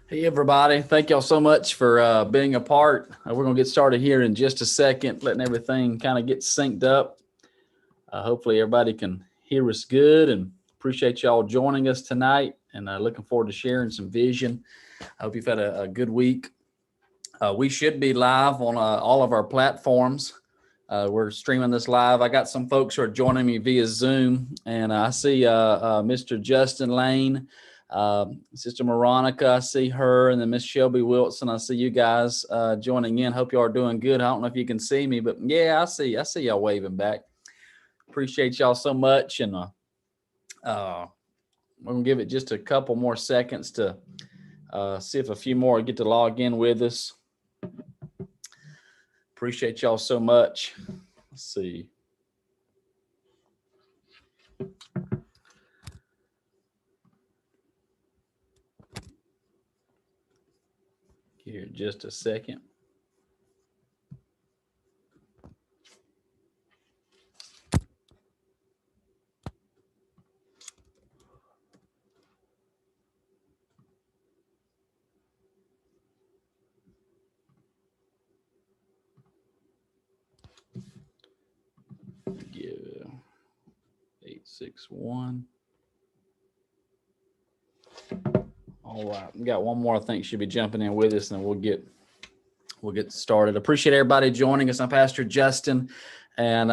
Hey, everybody. Thank y'all so much for being a part. We're going to get started here in just a second, letting everything kind of get synced up. Hopefully, everybody can hear us good, and appreciate y'all joining us tonight, and looking forward to sharing some vision. I hope you've had a good week. We should be live on all of our platforms. We're streaming this live. I got some folks who are joining me via Zoom, and I see Mr. Justin Lane, Sister Veronica, I see her, and then Miss Shelby Wilson. I see you guys joining in. Hope you are doing good. I don't know if you can see me, but yeah, I see y'all waving back. Appreciate y'all so much, and we're gonna give it just a couple more seconds to see if a few more get to log in with us. Appreciate y'all so much. Let's see. Here, just a second. Give 861. All right, we got one more I think should be jumping in with us, and then we'll get started. Appreciate everybody joining us. I'm Pastor Justin, and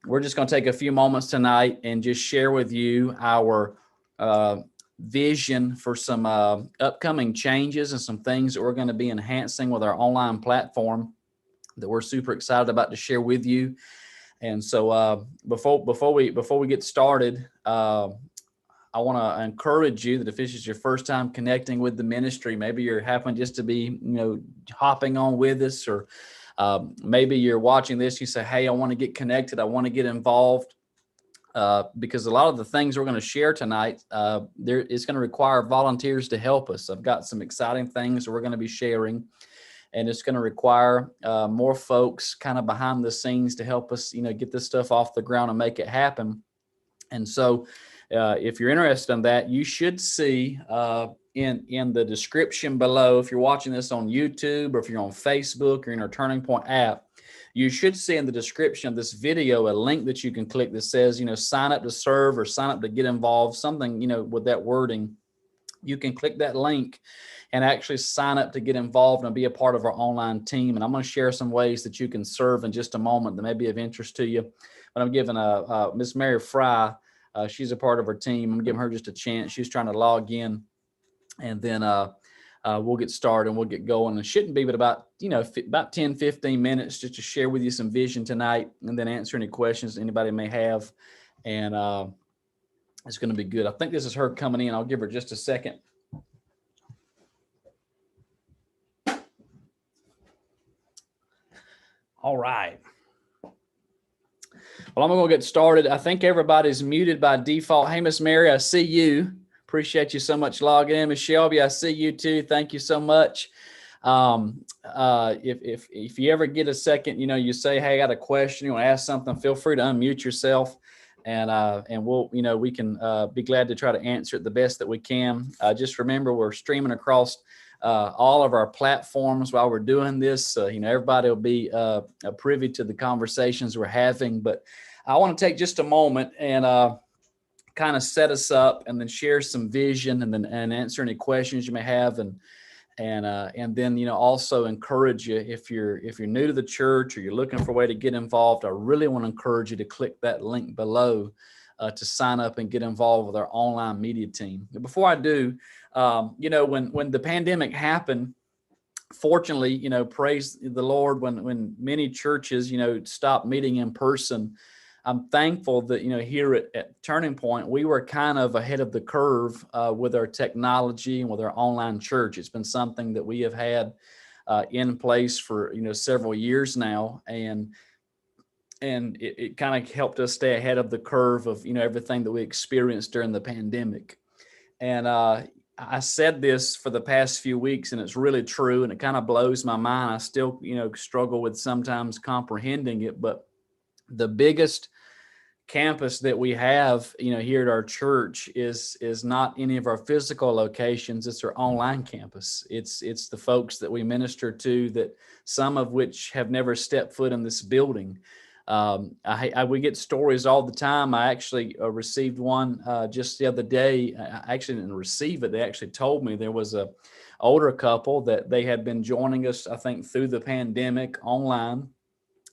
we're just going to take a few moments tonight and just share with you our vision for some upcoming changes and some things that we're going to be enhancing with our online platform that we're super excited about to share with you. And so before we get started, I want to encourage you that if this is your first time connecting with the ministry, maybe you're happen just to be, hopping on with us, or maybe you're watching this, you say, hey, I want to get connected. I want to get involved, because a lot of the things we're going to share tonight, it's going to require volunteers to help us. I've got some exciting things that we're going to be sharing, and it's going to require more folks kind of behind the scenes to help us, get this stuff off the ground and make it happen. And so if you're interested in that, you should see in the description below, if you're watching this on YouTube or if you're on Facebook or in our Turning Point app, you should see in the description of this video a link that you can click that says, sign up to serve or sign up to get involved, something, with that wording. You can click that link and actually sign up to get involved and be a part of our online team. And I'm going to share some ways that you can serve in just a moment that may be of interest to you. But I'm giving Miss Mary Fry, she's a part of our team. I'm giving her just a chance. She's trying to log in, and then we'll get started and we'll get going. It shouldn't be but about 10, 15 minutes just to share with you some vision tonight, and then answer any questions anybody may have. And it's going to be good. I think this is her coming in. I'll give her just a second. All right. Well, I'm going to get started. I think everybody's muted by default. Hey, Miss Mary, I see you. Appreciate you so much logging in. Miss Shelby, I see you too. Thank you so much. If you ever get a second, you say, hey, I got a question, you want to ask something, feel free to unmute yourself, and we'll, we can be glad to try to answer it the best that we can. Just remember, we're streaming across all of our platforms while we're doing this. Everybody will be privy to the conversations we're having, but I want to take just a moment and kind of set us up, and then share some vision, and answer any questions you may have, and then also encourage you, if you're new to the church or you're looking for a way to get involved, I really want to encourage you to click that link below to sign up and get involved with our online media team. Before I do, when the pandemic happened, fortunately, praise the Lord, when many churches, stopped meeting in person, I'm thankful that, here at Turning Point, we were kind of ahead of the curve with our technology and with our online church. It's been something that we have had in place for, several years now. And it kind of helped us stay ahead of the curve of, everything that we experienced during the pandemic. And I said this for the past few weeks, and it's really true, and it kind of blows my mind. I still, struggle with sometimes comprehending it, but the biggest campus that we have, here at our church is not any of our physical locations. It's our online campus. It's the folks that we minister to, that some of which have never stepped foot in this building. We get stories all the time. I actually received one just the other day. I actually didn't receive it. They actually told me there was a older couple that they had been joining us, I think, through the pandemic online,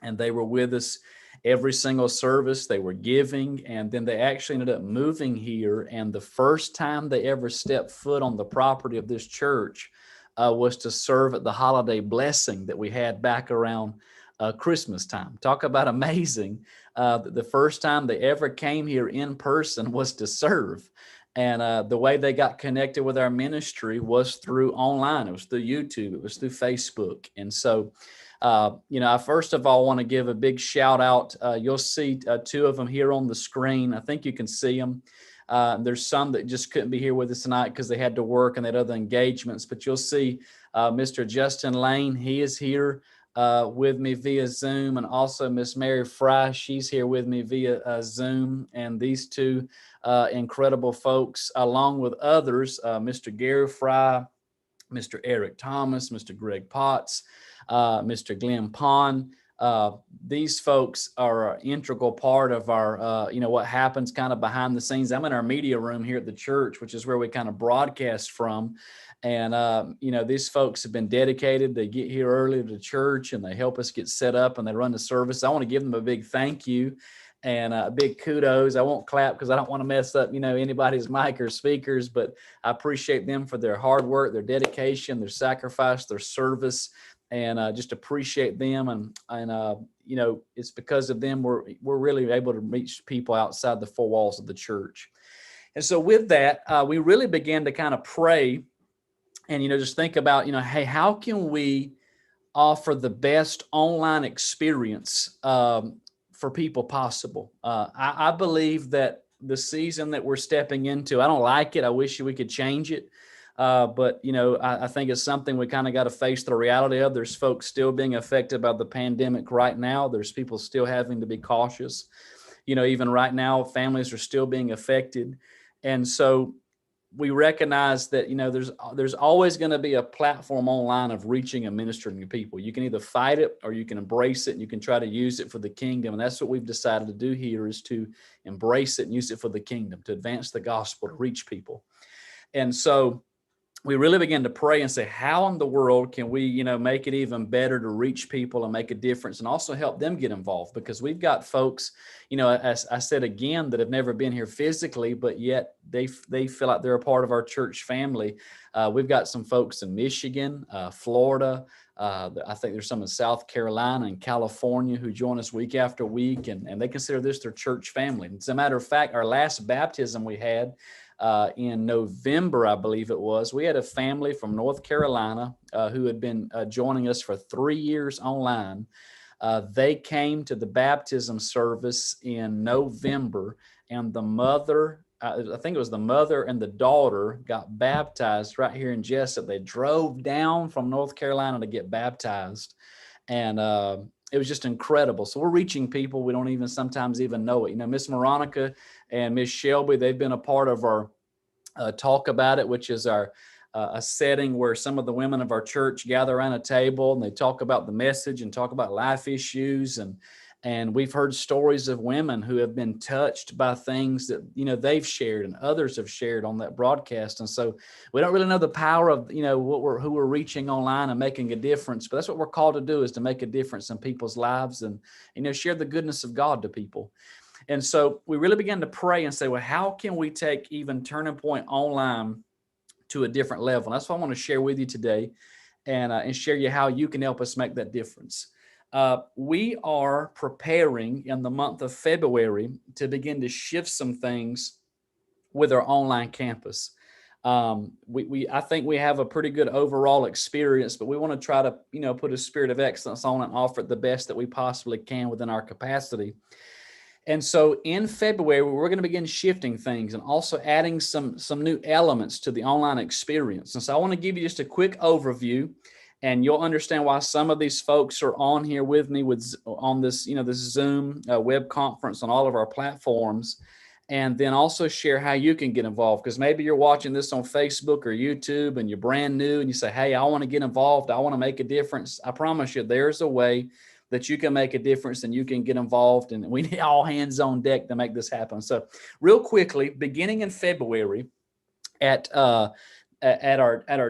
and they were with us every single service. They were giving, and then they actually ended up moving here. And the first time they ever stepped foot on the property of this church was to serve at the holiday blessing that we had back around Christmas time. Talk about amazing. The first time they ever came here in person was to serve. And the way they got connected with our ministry was through online. It was through YouTube. It was through Facebook. And so, I first of all want to give a big shout out. You'll see two of them here on the screen. I think you can see them. There's some that just couldn't be here with us tonight because they had to work and they had other engagements. But you'll see Mr. Justin Lane. He is here with me via Zoom, and also Miss Mary Fry. She's here with me via Zoom. And these two incredible folks, along with others, Mr. Gary Fry, Mr. Eric Thomas, Mr. Greg Potts, Mr. Glenn Pond. These folks are an integral part of our, what happens kind of behind the scenes. I'm in our media room here at the church, which is where we kind of broadcast from. And, these folks have been dedicated. They get here early to church and they help us get set up and they run the service. I want to give them a big thank you and a big kudos. I won't clap because I don't want to mess up, anybody's mic or speakers, but I appreciate them for their hard work, their dedication, their sacrifice, their service, and just appreciate them. And it's because of them we're really able to reach people outside the four walls of the church. And so with that, we really began to kind of pray and, just think about, hey, how can we offer the best online experience for people possible? I believe that the season that we're stepping into, I don't like it. I wish we could change it. But, I think it's something we kind of got to face the reality of. There's folks still being affected by the pandemic right now. There's people still having to be cautious. Even right now, families are still being affected. And so we recognize that, there's always going to be a platform online of reaching and ministering to people. You can either fight it or you can embrace it, and you can try to use it for the kingdom. And that's what we've decided to do here, is to embrace it and use it for the kingdom, to advance the gospel, to reach people. And so we really began to pray and say, how in the world can we, make it even better to reach people and make a difference, and also help them get involved? Because we've got folks, as I said again, that have never been here physically, but yet they feel like they're a part of our church family. We've got some folks in Michigan, Florida. I think there's some in South Carolina and California who join us week after week, and they consider this their church family. As a matter of fact, our last baptism we had in November, I believe it was, we had a family from North Carolina who had been joining us for 3 years online. They came to the baptism service in November, and the mother, I think it was the mother and the daughter, got baptized right here in Jessup. They drove down from North Carolina to get baptized, and it was just incredible. So we're reaching people we don't even sometimes even know it. Miss Veronica and Miss Shelby, they've been a part of our Talk About It, which is our a setting where some of the women of our church gather around a table and they talk about the message and talk about life issues. And we've heard stories of women who have been touched by things that, they've shared and others have shared on that broadcast. And so we don't really know the power of, who we're reaching online and making a difference, but that's what we're called to do, is to make a difference in people's lives and, share the goodness of God to people. And so we really began to pray and say, well, how can we take even Turning Point Online to a different level? And that's what I want to share with you today, and share you how you can help us make that difference. We are preparing in the month of February to begin to shift some things with our online campus. I think we have a pretty good overall experience, but we want to try to, put a spirit of excellence on it and offer it the best that we possibly can within our capacity. And so in February, we're going to begin shifting things and also adding some new elements to the online experience. And so I want to give you just a quick overview, And you'll understand why some of these folks are on here with me on this, this Zoom web conference on all of our platforms. And then also share how you can get involved, because maybe you're watching this on Facebook or YouTube and you're brand new and you say, hey, I want to get involved. I want to make a difference. I promise you, there's a way that you can make a difference and you can get involved. And we need all hands on deck to make this happen. So real quickly, beginning in February at our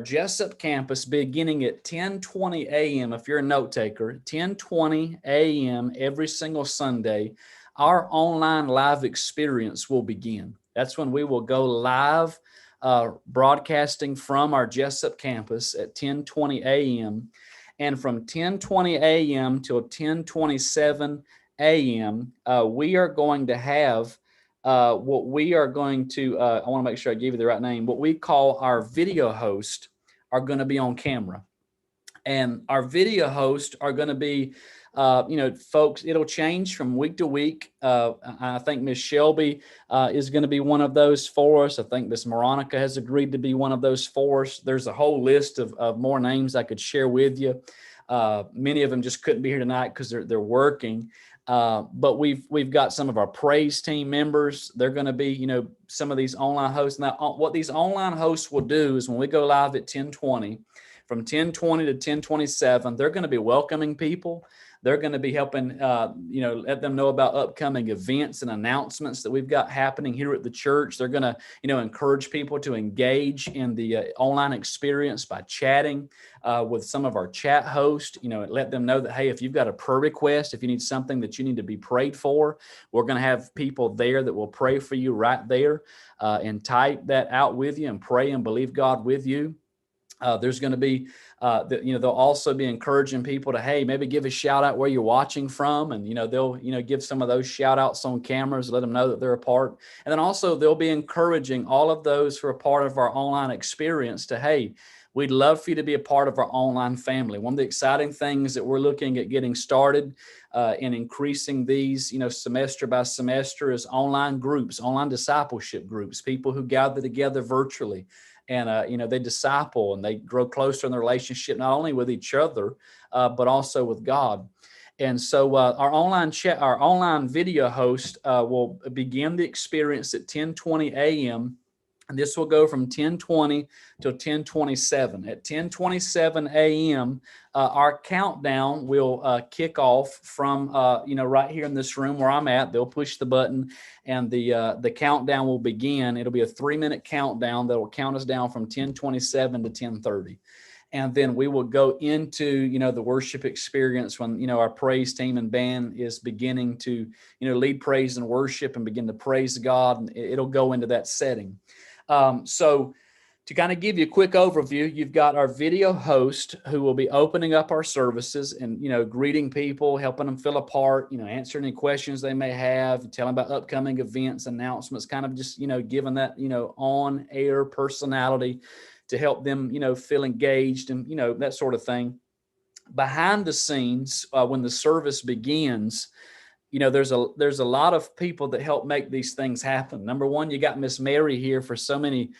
Jessup campus, beginning at 10:20 a.m. If you're a note taker, 10:20 a.m. every single Sunday, our online live experience will begin. That's when we will go live, broadcasting from our Jessup campus at 10:20 a.m. And from 10:20 a.m. till 10:27 a.m., we are going to have what we are going to, I want to make sure I give you the right name, what we call our video host are going to be on camera. And our video hosts are going to be, folks, it'll change from week to week. I think Miss Shelby is going to be one of those for us. I think Miss Veronica has agreed to be one of those for us. There's a whole list of more names I could share with you. Many of them just couldn't be here tonight because they're working. But we've got some of our praise team members. They're going to be, some of these online hosts. Now, what these online hosts will do is when we go live at 10:20, from 10:20 to 10:27, they're going to be welcoming people. They're going to be helping, let them know about upcoming events and announcements that we've got happening here at the church. They're going to, encourage people to engage in the online experience by chatting with some of our chat hosts. Let them know that, hey, if you've got a prayer request, if you need something that you need to be prayed for, we're going to have people there that will pray for you right there and type that out with you and pray and believe God with you. There's going to be, they'll also be encouraging people to, hey, maybe give a shout out where you're watching from. And, they'll, give some of those shout outs on cameras, let them know that they're a part. And then also they'll be encouraging all of those who are part of our online experience to, hey, we'd love for you to be a part of our online family. One of the exciting things that we're looking at getting started and increasing these, semester by semester is online groups, online discipleship groups, people who gather together virtually. And, they disciple and they grow closer in their relationship, not only with each other, but also with God. And so our online video host will begin the experience at 10:20 a.m. And this will go from 10:20 till 10:27. At 10:27 a.m., our countdown will kick off from, right here in this room where I'm at. They'll push the button and the countdown will begin. It'll be a 3-minute countdown that will count us down from 10:27 to 10:30. And then we will go into, the worship experience when, our praise team and band is beginning to, lead praise and worship and begin to praise God. And it'll go into that setting. So to kind of give you a quick overview, you've got our video host who will be opening up our services and, greeting people, helping them feel a part, answering any questions they may have, telling about upcoming events, announcements, kind of just, giving that, on air personality to help them, feel engaged and, that sort of thing. Behind the scenes, when the service begins, there's a lot of people that help make these things happen. Number one, you got Miss Mary here for so many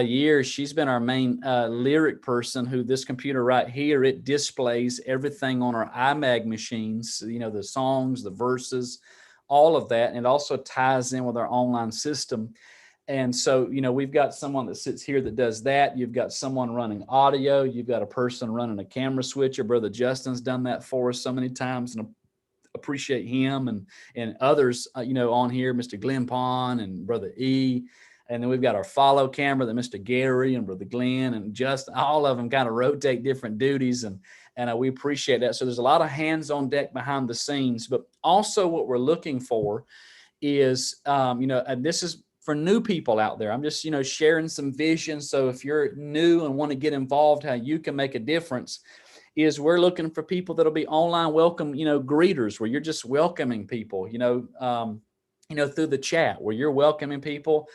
years. She's been our main lyric person, who this computer right here, it displays everything on our iMag machines, the songs, the verses, all of that. And it also ties in with our online system. And so, we've got someone that sits here that does that. You've got someone running audio. You've got a person running a camera switcher. Brother Justin's done that for us so many times, and appreciate him and others, on here, Mr. Glenn Pond and Brother E. And then we've got our follow camera that Mr. Gary and Brother Glenn and Justin, all of them kind of rotate different duties. And we appreciate that. So there's a lot of hands on deck behind the scenes, but also what we're looking for is, and this is for new people out there. I'm just, sharing some vision. So if you're new and want to get involved, how you can make a difference is we're looking for people that'll be online welcome, greeters, where you're just welcoming people, through the chat, where you're welcoming people,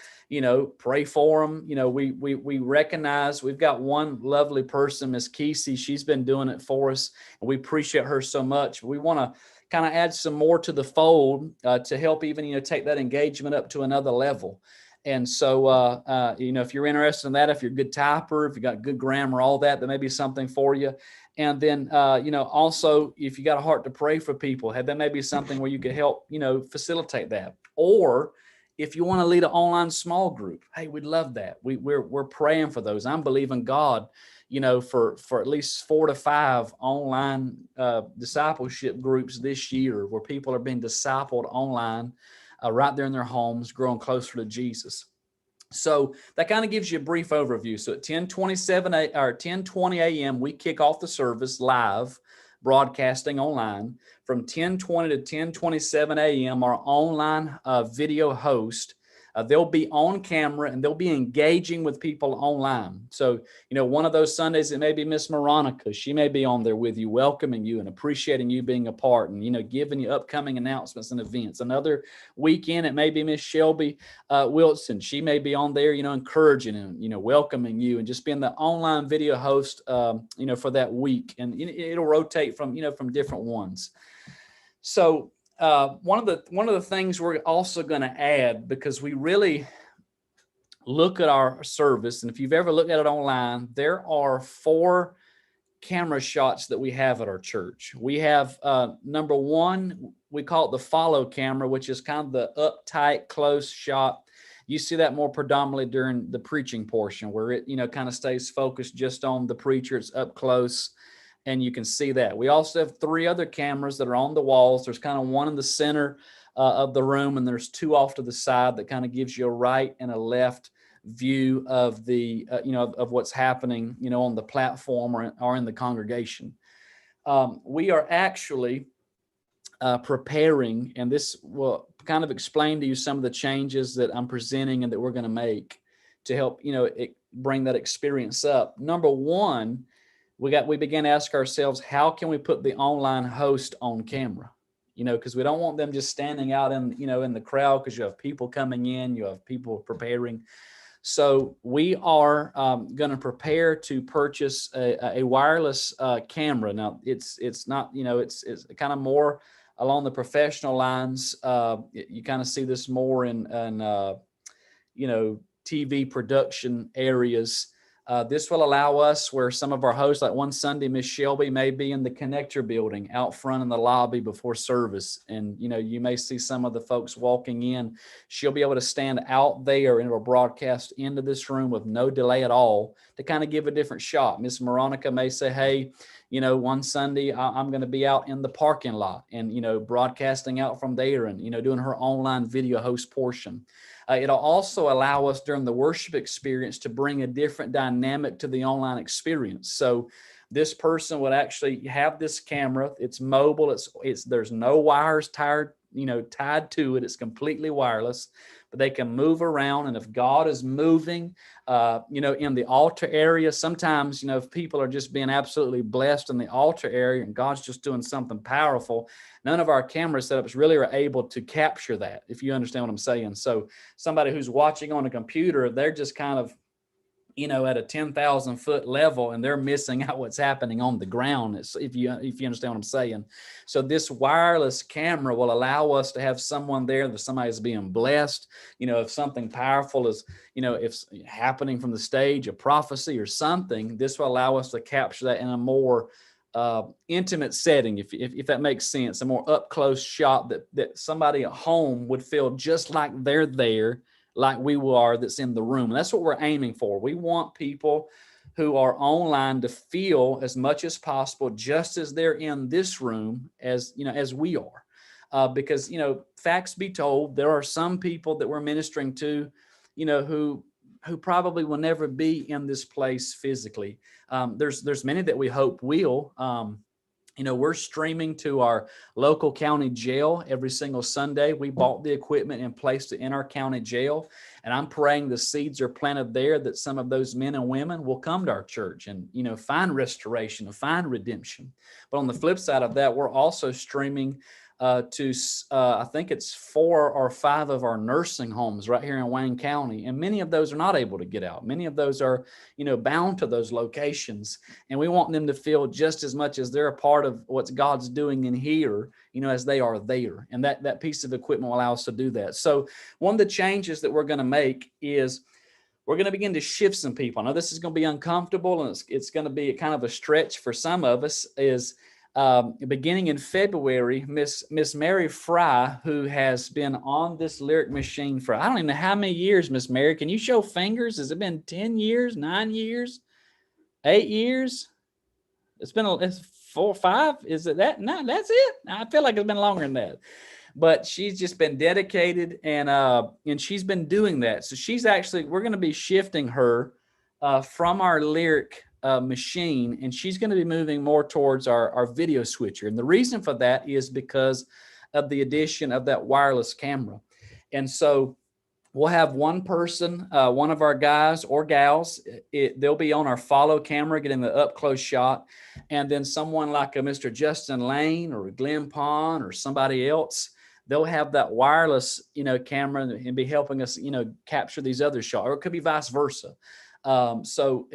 pray for them. We recognize we've got one lovely person, Miss Kesey. She's been doing it for us, and we appreciate her so much. We want to kind of add some more to the fold to help even, take that engagement up to another level. And so, if you're interested in that, if you're a good typer, if you got good grammar, all that, there may be something for you. And then, also, if you got a heart to pray for people, that may be something where you could help, facilitate that. Or if you want to lead an online small group, hey, we'd love that. We're praying for those. I'm believing God, for at least 4 to 5 online discipleship groups this year, where people are being discipled online, right there in their homes, growing closer to Jesus. So that kind of gives you a brief overview. So at 10:20 a.m., we kick off the service live, broadcasting online. From 10:20 to 10:27 a.m., our online video host, they'll be on camera and they'll be engaging with people online. So, one of those Sundays, it may be Miss Veronica. She may be on there with you, welcoming you and appreciating you being a part, and, giving you upcoming announcements and events. Another weekend, it may be Miss Shelby Wilson. She may be on there, encouraging and, welcoming you, and just being the online video host, for that week. And it'll rotate from different ones. So, one of the things we're also going to add, because we really look at our service, and if you've ever looked at it online, there are 4 camera shots that we have at our church. We have number 1, we call it the follow camera, which is kind of the uptight, close shot. You see that more predominantly during the preaching portion, where it kind of stays focused just on the preacher. It's up close, and you can see that. We also have 3 other cameras that are on the walls. There's kind of one in the center of the room, and there's 2 off to the side that kind of gives you a right and a left view of the, of what's happening, on the platform or in the congregation. We are actually preparing, and this will kind of explain to you some of the changes that I'm presenting and that we're going to make to help, bring that experience up. Number 1, we began to ask ourselves, how can we put the online host on camera? Because we don't want them just standing out in the crowd, because you have people coming in, you have people preparing. So we are going to prepare to purchase a wireless camera. Now it's not, it's kind of more along the professional lines. You kind of see this more in TV production areas. This will allow us, where some of our hosts, like one Sunday, Miss Shelby may be in the connector building out front in the lobby before service. And, you may see some of the folks walking in. She'll be able to stand out there, and it'll broadcast into this room with no delay at all to kind of give a different shot. Miss Veronica may say, hey, one Sunday I'm going to be out in the parking lot, and, broadcasting out from there, and, doing her online video host portion. It'll also allow us during the worship experience to bring a different dynamic to the online experience. So this person would actually have this camera. It's mobile. There's no wires tied to it. It's completely wireless, but they can move around. And if God is moving, in the altar area, sometimes, if people are just being absolutely blessed in the altar area and God's just doing something powerful, none of our camera setups really are able to capture that, if you understand what I'm saying. So somebody who's watching on a computer, they're just kind of, at a 10,000 foot level, and they're missing out what's happening on the ground. If you understand what I'm saying. So this wireless camera will allow us to have someone there, that somebody's being blessed. If something powerful is, if happening from the stage, a prophecy or something, this will allow us to capture that in a more intimate setting, if that makes sense, a more up close shot that somebody at home would feel just like they're there, like we are, that's in the room. And that's what we're aiming for. We want people who are online to feel as much as possible just as they're in this room as we are. Because, facts be told, there are some people that we're ministering to, who probably will never be in this place physically. There's many that we hope will. We're streaming to our local county jail every single Sunday. We bought the equipment and placed it in our county jail. And I'm praying the seeds are planted there, that some of those men and women will come to our church and, find restoration and find redemption. But on the flip side of that, we're also streaming to I think it's 4 or 5 of our nursing homes right here in Wayne County. And many of those are not able to get out. Many of those are, bound to those locations. And we want them to feel just as much as they're a part of what God's doing in here, as they are there. And that piece of equipment will allow us to do that. So one of the changes that we're going to make is we're going to begin to shift some people. I know this is going to be uncomfortable, and it's going to be kind of a stretch for some of us. Is beginning in February, Miss Mary Fry, who has been on this lyric machine for I don't even know how many years. Miss Mary, can you show fingers? Has it been 10 years, 9 years, 8 years? It's 4, 5. Is it that? No, that's it. I feel like it's been longer than that. But she's just been dedicated, and she's been doing that. So we're going to be shifting her from our lyric machine, and she's going to be moving more towards our video switcher. And the reason for that is because of the addition of that wireless camera. And so we'll have one person, one of our guys or gals, they'll be on our follow camera, getting the up close shot. And then someone like a Mr. Justin Lane or Glenn Pond or somebody else, they'll have that wireless, camera and be helping us, capture these other shots, or it could be vice versa. So,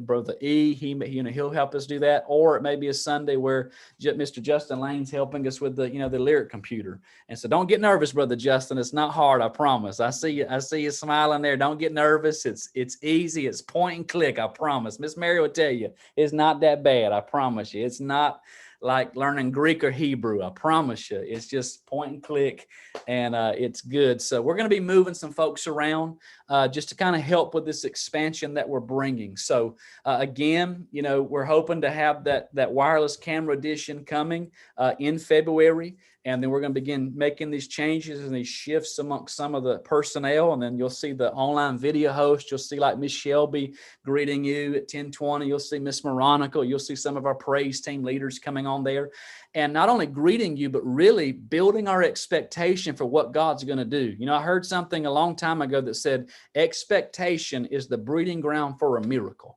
Brother E, he'll help us do that. Or it may be a Sunday where Mr. Justin Lane's helping us with the lyric computer. And so don't get nervous, Brother Justin. It's not hard. I promise. I see you smiling there. Don't get nervous. It's easy. It's point and click. I promise. Miss Mary will tell you it's not that bad. I promise you. It's not like learning Greek or Hebrew. I promise you. It's just point and click, and it's good. So we're going to be moving some folks around just to kind of help with this expansion that we're bringing. So again, we're hoping to have that wireless camera edition coming in February. And then we're going to begin making these changes and these shifts amongst some of the personnel. And then you'll see the online video host. You'll see like Miss Shelby greeting you at 10:20. You'll see Miss Veronica. You'll see some of our praise team leaders coming on there. And not only greeting you, but really building our expectation for what God's going to do. I heard something a long time ago that said expectation is the breeding ground for a miracle.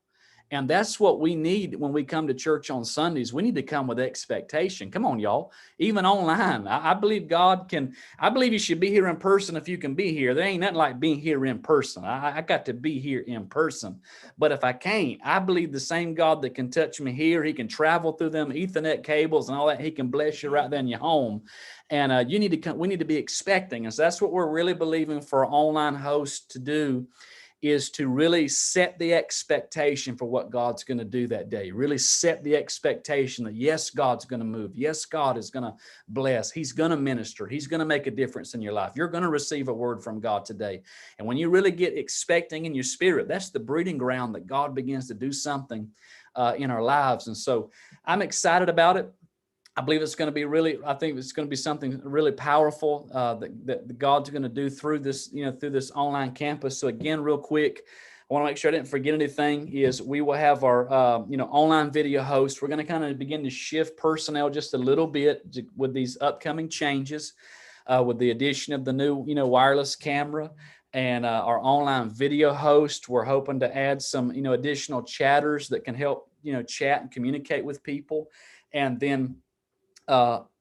And that's what we need when we come to church on Sundays. We need to come with expectation. Come on, y'all. Even online, I believe I believe you should be here in person if you can be here. There ain't nothing like being here in person. I got to be here in person. But if I can't, I believe the same God that can touch me here, he can travel through them Ethernet cables and all that. He can bless you right there in your home. And we need to be expecting. And so that's what we're really believing for our online hosts to do, is to really set the expectation for what God's going to do that day. Really set the expectation that, yes, God's going to move. Yes, God is going to bless. He's going to minister. He's going to make a difference in your life. You're going to receive a word from God today. And when you really get expecting in your spirit, that's the breeding ground that God begins to do something in our lives. And so I'm excited about it. I believe it's going to be I think it's going to be something really powerful that God's going to do through this, through this online campus. So again, real quick, I want to make sure I didn't forget anything, is we will have our, online video host. We're going to kind of begin to shift personnel just a little bit with these upcoming changes, with the addition of the new, wireless camera and our online video host. We're hoping to add some, additional chatters that can help, chat and communicate with people. And then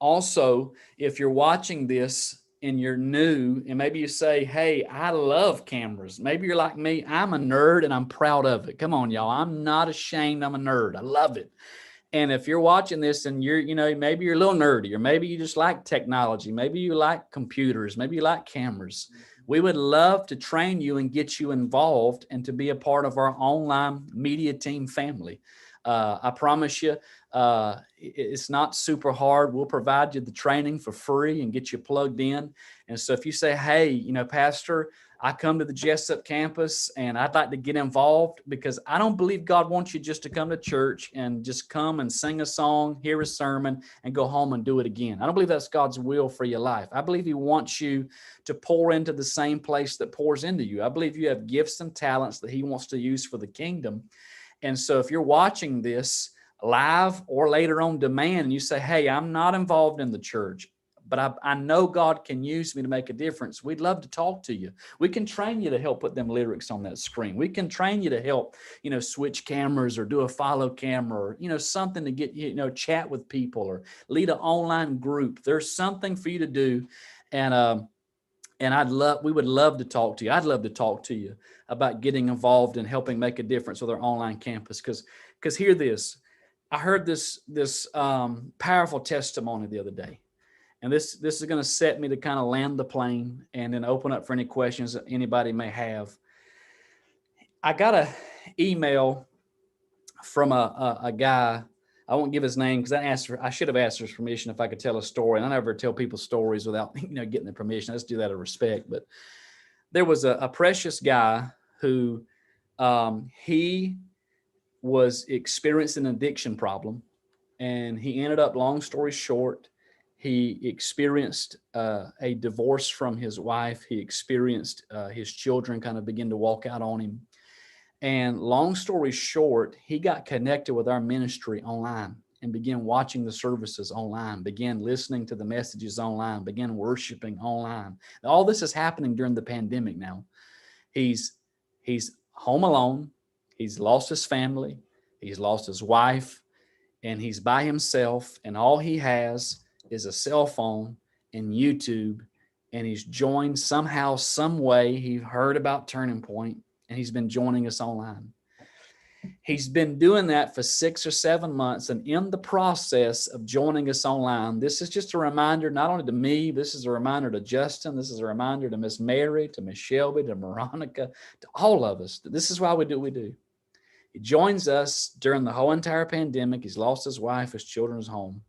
also, if you're watching this and you're new, and maybe you say, hey, I love cameras. Maybe you're like me. I'm a nerd and I'm proud of it. Come on, y'all. I'm not ashamed. I'm a nerd. I love it. And if you're watching this and you're, maybe you're a little nerdy, or maybe you just like technology. Maybe you like computers. Maybe you like cameras. We would love to train you and get you involved and to be a part of our online media team family. I promise you, it's not super hard. We'll provide you the training for free and get you plugged in. And so if you say, hey, Pastor, I come to the Jessup campus and I'd like to get involved, because I don't believe God wants you just to come to church and just come and sing a song, hear a sermon, and go home and do it again. I don't believe that's God's will for your life. I believe he wants you to pour into the same place that pours into you. I believe you have gifts and talents that he wants to use for the kingdom. And so if you're watching this live or later on demand and you say, hey, I'm not involved in the church, but I know God can use me to make a difference, we'd love to talk to you. We can train you to help put them lyrics on that screen. We can train you to help, switch cameras or do a follow camera, or, something to get, chat with people or lead an online group. There's something for you to do. And we would love to talk to you. I'd love to talk to you about getting involved and helping make a difference with our online campus. Because hear this, I heard this powerful testimony the other day, and this is going to set me to kind of land the plane and then open up for any questions that anybody may have. I got a email from a guy. I won't give his name because I should have asked his permission if I could tell a story. And I never tell people stories without getting their permission. I just do that out of respect. But there was a precious guy who he was experiencing an addiction problem, and he ended up, long story short, he experienced a divorce from his wife. He experienced his children kind of begin to walk out on him. And long story short, he got connected with our ministry online and began watching the services online, began listening to the messages online, began worshiping online. All this is happening during the pandemic now. He's home alone. He's lost his family. He's lost his wife, and he's by himself. And all he has is a cell phone and YouTube. And he's joined somehow, some way. He heard about Turning Point, and he's been joining us online. He's been doing that for 6 or 7 months. And in the process of joining us online, this is just a reminder, not only to me, this is a reminder to Justin. This is a reminder to Miss Mary, to Miss Shelby, to Veronica, to all of us. This is why we do what we do. He joins us during the whole entire pandemic. He's lost his wife, his children, his home.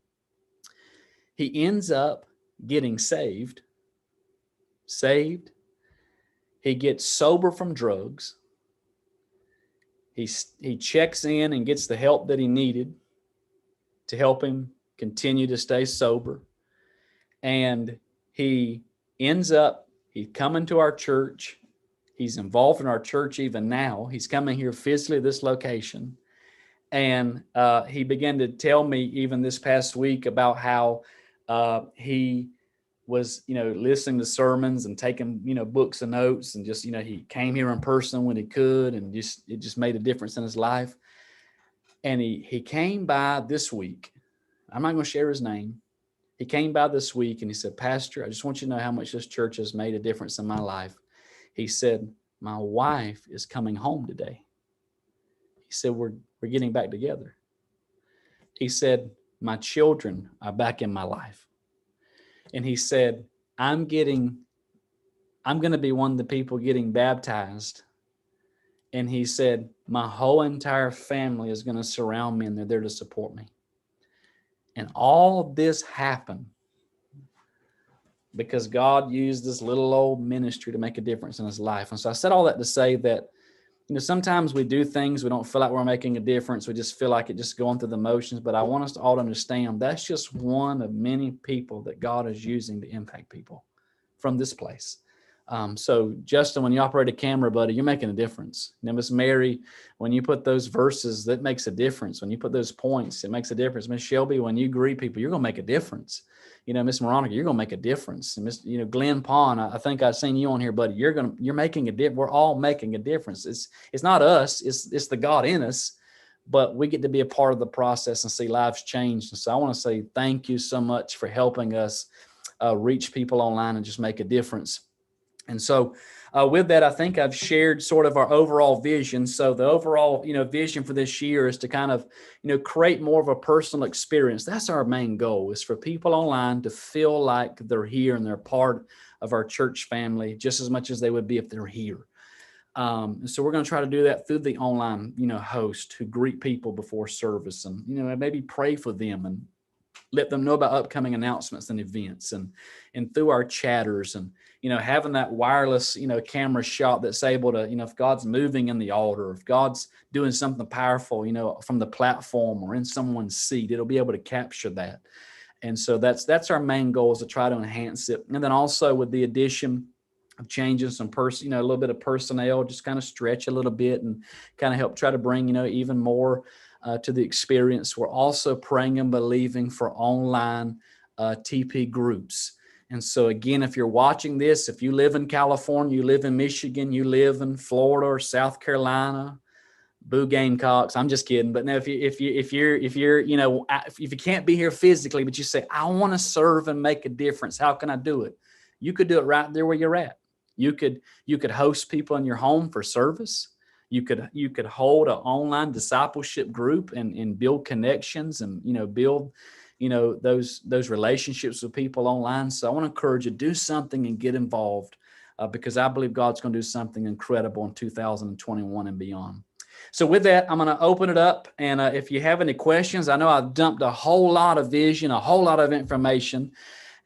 He ends up getting saved. He gets sober from drugs. He checks in and gets the help that he needed to help him continue to stay sober. And he ends up, he's coming to our church. He's involved in our church even now. He's coming here physically to this location. And he began to tell me even this past week about how he was, listening to sermons and taking, books and notes, and just, he came here in person when he could, and it just made a difference in his life. And he came by this week. I'm not going to share his name. He came by this week and he said, "Pastor, I just want you to know how much this church has made a difference in my life." He said, "My wife is coming home today." He said, we're getting back together. He said, "My children are back in my life." And he said, I'm going to be one of the people getting baptized. And he said, my whole entire family is going to surround me, and they're there to support me. And all this happened because God used this little old ministry to make a difference in his life. And so I said all that to say that, sometimes we do things, we don't feel like we're making a difference. We just feel like it just going through the motions. But I want us to all understand that's just one of many people that God is using to impact people from this place. So Justin, when you operate a camera, buddy, you're making a difference. Miss Mary, when you put those verses, that makes a difference. When you put those points, it makes a difference. Miss Shelby, when you greet people, you're going to make a difference. Miss Veronica, you're going to make a difference. And Miss, Glenn Pond, I think I've seen you on here, buddy. You're making a difference. We're all making a difference. It's not us. It's the God in us, but we get to be a part of the process and see lives change. And so I want to say thank you so much for helping us reach people online and just make a difference. And so with that, I think I've shared sort of our overall vision. So the overall, vision for this year is to kind of, create more of a personal experience. That's our main goal, is for people online to feel like they're here and they're part of our church family just as much as they would be if they're here. And so we're going to try to do that through the online, host who greet people before service, and, maybe pray for them and let them know about upcoming announcements and events, and through our chatters, and, having that wireless, camera shot that's able to, if God's moving in the altar, if God's doing something powerful, from the platform or in someone's seat, it'll be able to capture that. And so that's our main goal, is to try to enhance it. And then also with the addition of changing some a little bit of personnel, just kind of stretch a little bit and kind of help try to bring, even more to the experience. We're also praying and believing for online TP groups. And so again, if you're watching this, if you live in California, you live in Michigan, you live in Florida or South Carolina, boo Gamecocks. I'm just kidding. But no, if you can't be here physically, but you say, I want to serve and make a difference, how can I do it? You could do it right there where you're at. You could host people in your home for service. You could hold an online discipleship group and build connections and, build, those relationships with people online. So I want to encourage you to do something and get involved because I believe God's going to do something incredible in 2021 and beyond. So with that, I'm going to open it up. And if you have any questions, I know I've dumped a whole lot of vision, a whole lot of information.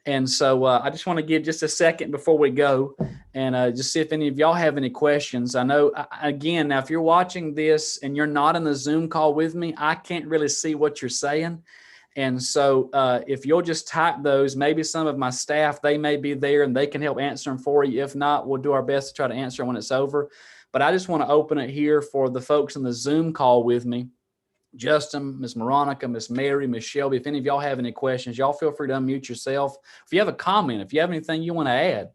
And so I just want to give just a second before we go and just see if any of y'all have any questions. I know, again, now if you're watching this and you're not in the Zoom call with me, I can't really see what you're saying. And so if you'll just type those, maybe some of my staff, they may be there and they can help answer them for you. If not, we'll do our best to try to answer when it's over. But I just want to open it here for the folks in the Zoom call with me. Justin, Miss Veronica, Miss Mary, Miss Shelby, if any of y'all have any questions, y'all feel free to unmute yourself. If you have a comment, if you have anything you want to add,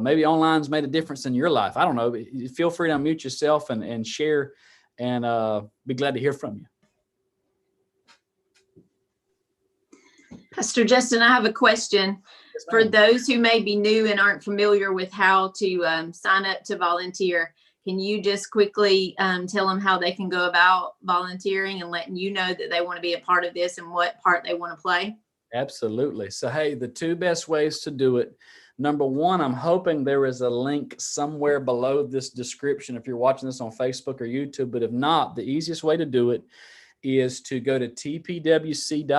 maybe online's made a difference in your life. I don't know. Feel free to unmute yourself and share, and be glad to hear from you. Pastor Justin, I have a question. Yes, for ma'am. those who may be new and aren't familiar with how to sign up to volunteer. Can you just quickly tell them how they can go about volunteering and letting you know that they want to be a part of this and what part they want to play? Absolutely. So, hey, the two best ways to do it. Number one, I'm hoping there is a link somewhere below this description if you're watching this on Facebook or YouTube. But if not, the easiest way to do it is to go to tpwc.church,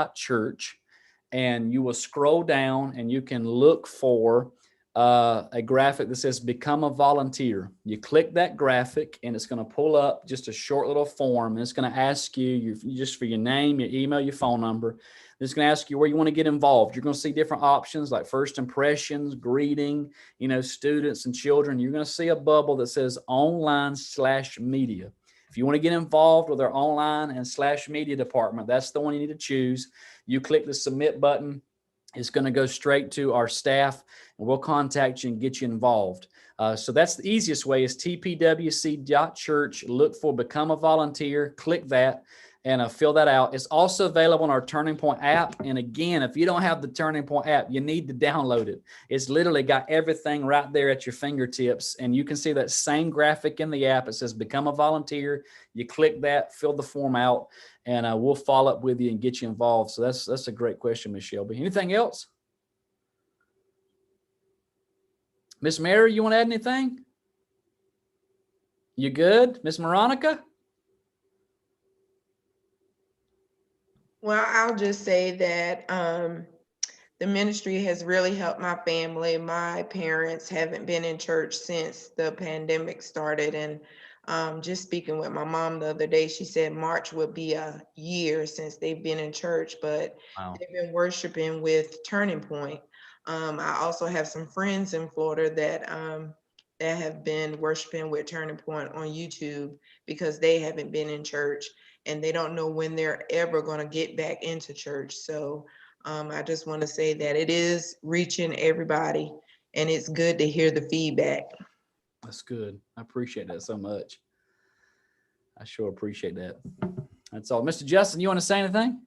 and you will scroll down and you can look for a graphic that says become a volunteer. You click that graphic and it's going to pull up just a short little form. And it's going to ask you just for your name, your email, your phone number. It's going to ask you where you want to get involved. You're going to see different options like first impressions, greeting, students and children. You're going to see a bubble that says online/media. If you want to get involved with our online and /media department, that's the one you need to choose. You click the submit button. It's going to go straight to our staff, and we'll contact you and get you involved. So that's the easiest way is tpwc.church. Look for become a volunteer. Click that and fill that out. It's also available on our Turning Point app. And again, if you don't have the Turning Point app, you need to download it. It's literally got everything right there at your fingertips. And you can see that same graphic in the app. It says become a volunteer. You click that, fill the form out, and we'll follow up with you and get you involved. So that's a great question, Ms. Shelby. Anything else? Miss Mary, you want to add anything? You good? Miss Veronica? Well, I'll just say that the ministry has really helped my family. My parents haven't been in church since the pandemic started. And just speaking with my mom the other day, she said March will be a year since they've been in church, but Wow. they've been worshiping with Turning Point. I also have some friends in Florida that have been worshiping with Turning Point on YouTube because they haven't been in church and they don't know when they're ever going to get back into church. So I just want to say that it is reaching everybody, and it's good to hear the feedback. That's good. I appreciate that so much. I sure appreciate that. That's all. Mr. Justin, you want to say anything?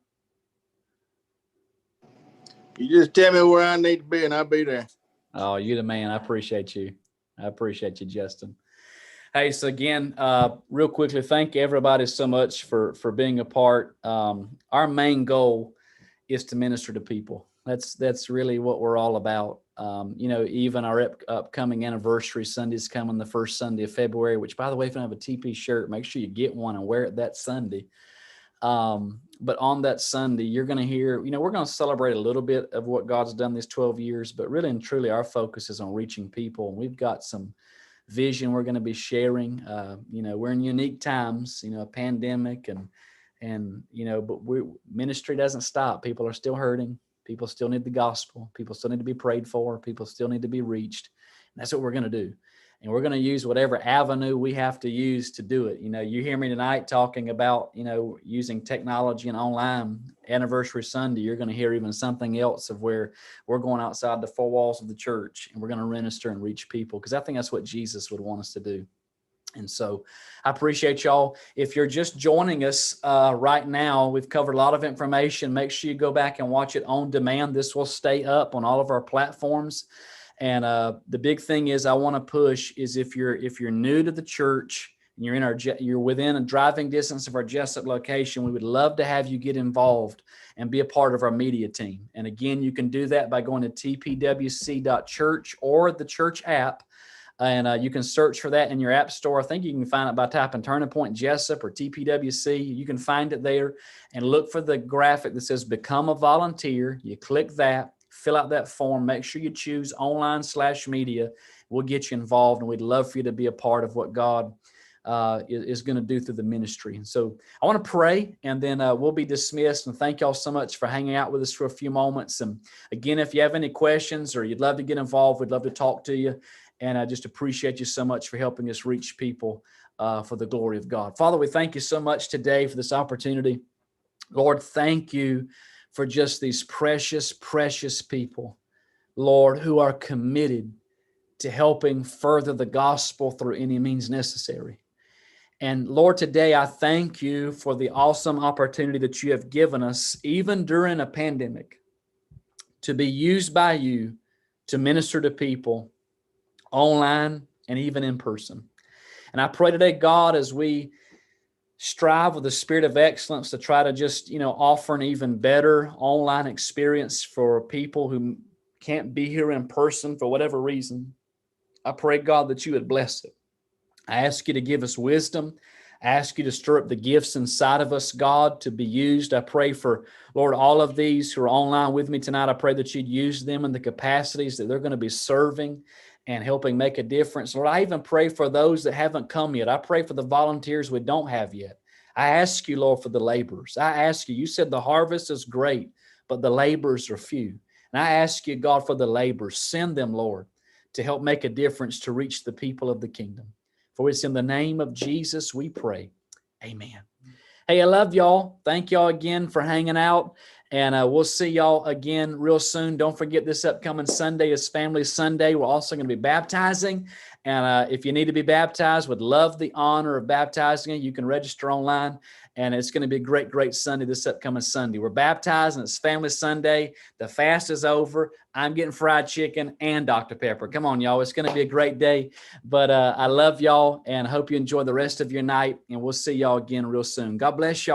You just tell me where I need to be and I'll be there. Oh, you the man. I appreciate you. I appreciate you, Justin. Hey, so again, real quickly, thank everybody so much for being a part. Our main goal is to minister to people. That's really what we're all about. Even our upcoming anniversary Sunday is coming the first Sunday of February, which, by the way, if you don't have a TP shirt, make sure you get one and wear it that Sunday. But on that Sunday, you're going to hear, we're going to celebrate a little bit of what God's done these 12 years, but really and truly our focus is on reaching people. And we've got some vision we're going to be sharing. We're in unique times, a pandemic but ministry doesn't stop. People are still hurting. People still need the gospel. People still need to be prayed for. People still need to be reached. And that's what we're going to do. And we're going to use whatever avenue we have to use to do it. You hear me tonight talking about, using technology and online. Anniversary Sunday, you're going to hear even something else of where we're going outside the four walls of the church and we're going to minister and reach people, because I think that's what Jesus would want us to do. And so I appreciate y'all. If you're just joining us right now, we've covered a lot of information. Make sure you go back and watch it on demand. This will stay up on all of our platforms. And the big thing is I want to push is if you're new to the church and you're within a driving distance of our Jessup location, we would love to have you get involved and be a part of our media team. And again, you can do that by going to tpwc.church or the church app. And you can search for that in your app store. I think you can find it by typing Turning Point Jessup or TPWC. You can find it there and look for the graphic that says Become a Volunteer. You click that, fill out that form, make sure you choose online/media. We'll get you involved, and we'd love for you to be a part of what God is going to do through the ministry. And so I want to pray, and then we'll be dismissed. And thank y'all so much for hanging out with us for a few moments. And again, if you have any questions or you'd love to get involved, we'd love to talk to you. And I just appreciate you so much for helping us reach people for the glory of God. Father, we thank you so much today for this opportunity. Lord, thank you for just these precious, precious people, Lord, who are committed to helping further the gospel through any means necessary. And Lord, today I thank you for the awesome opportunity that you have given us, even during a pandemic, to be used by you to minister to people online and even in person. And I pray today, God, as we strive with the spirit of excellence to try to just, offer an even better online experience for people who can't be here in person for whatever reason, I pray, God, that you would bless it. I ask you to give us wisdom. I ask you to stir up the gifts inside of us, God, to be used. I pray for, Lord, all of these who are online with me tonight. I pray that you'd use them in the capacities that they're going to be serving and helping make a difference. Lord, I even pray for those that haven't come yet. I pray for the volunteers we don't have yet. I ask you, Lord, for the laborers. I ask you, you said the harvest is great, but the laborers are few. And I ask you, God, for the laborers. Send them, Lord, to help make a difference to reach the people of the kingdom. For it's in the name of Jesus we pray. Amen. Hey, I love y'all. Thank y'all again for hanging out. And we'll see y'all again real soon. Don't forget this upcoming Sunday is Family Sunday. We're also going to be baptizing. And if you need to be baptized, would love the honor of baptizing you. You can register online. And it's going to be a great, great Sunday this upcoming Sunday. We're baptizing. It's Family Sunday. The fast is over. I'm getting fried chicken and Dr. Pepper. Come on, y'all. It's going to be a great day. But I love y'all and hope you enjoy the rest of your night. And we'll see y'all again real soon. God bless y'all.